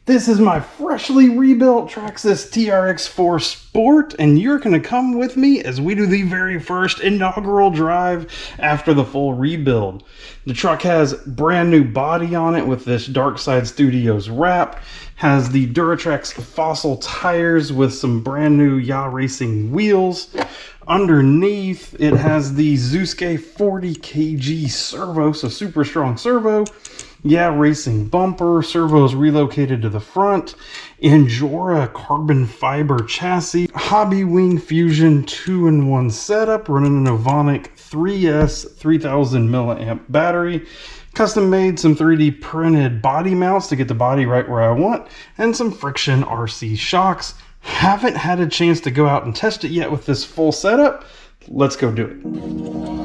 This is my freshly rebuilt Traxxas TRX4 Sport, and you're going to come with me as we do the very first inaugural drive after the full rebuild. The truck has brand new body on it with this Dark Side Studios wrap, has the Duratrax Fossil tires with some brand new Yaw Racing wheels. Underneath, it has the Zuske 40 kg servo, so super strong servo. Yeah, Racing bumper, servos relocated to the front, Injora carbon fiber chassis, Hobby Wing Fusion 2-in-1 setup running an Ovonic 3S 3000 milliamp battery, custom made some 3D printed body mounts to get the body right where I want, and some friction RC shocks. Haven't had a chance to go out and test it yet with this full setup. Let's go do it.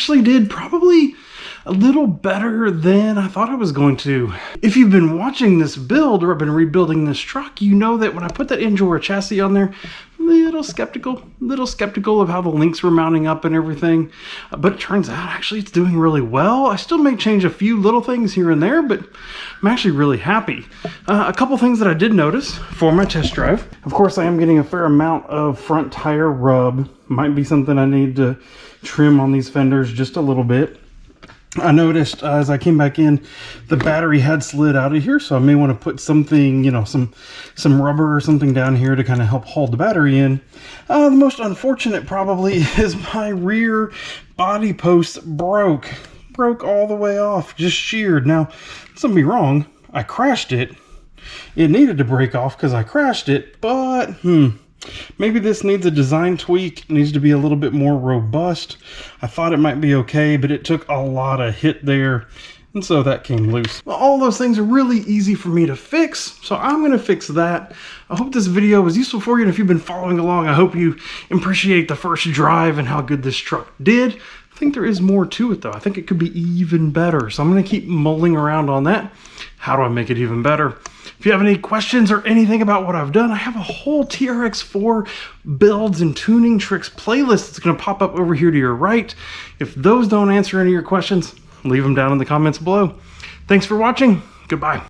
actually did probably a little better than I thought I was going to. If you've been watching this build, or I've been rebuilding this truck, you know that when I put that engine or chassis on there, little skeptical of how the links were mounting up and everything, but it turns out actually it's doing really well. I still may change a few little things here and there, but I'm actually really happy. A couple things that I did notice for my test drive. Of course, I am getting a fair amount of front tire rub. Might be something I need to trim on these fenders just a little bit. I noticed as I came back in, the battery had slid out of here, so I may want to put something, you know, some rubber or something down here to kind of help hold the battery in. The most unfortunate probably is my rear body post broke all the way off, just sheared. Now, don't be wrong, I crashed it. It needed to break off because I crashed it, but maybe this needs a design tweak. It needs to be a little bit more robust. I thought it might be okay, but it took a lot of hit there, and so that came loose. Well, all those things are really easy for me to fix, so I'm going to fix that. I hope this video was useful for you, and if you've been following along, I hope you appreciate the first drive and how good this truck did. I think there is more to it, though. I think it could be even better, so I'm going to keep mulling around on that. How do I make it even better? If you have any questions or anything about what I've done, I have a whole TRX4 builds and tuning tricks playlist that's going to pop up over here to your right. If those don't answer any of your questions, leave them down in the comments below. Thanks for watching. Goodbye.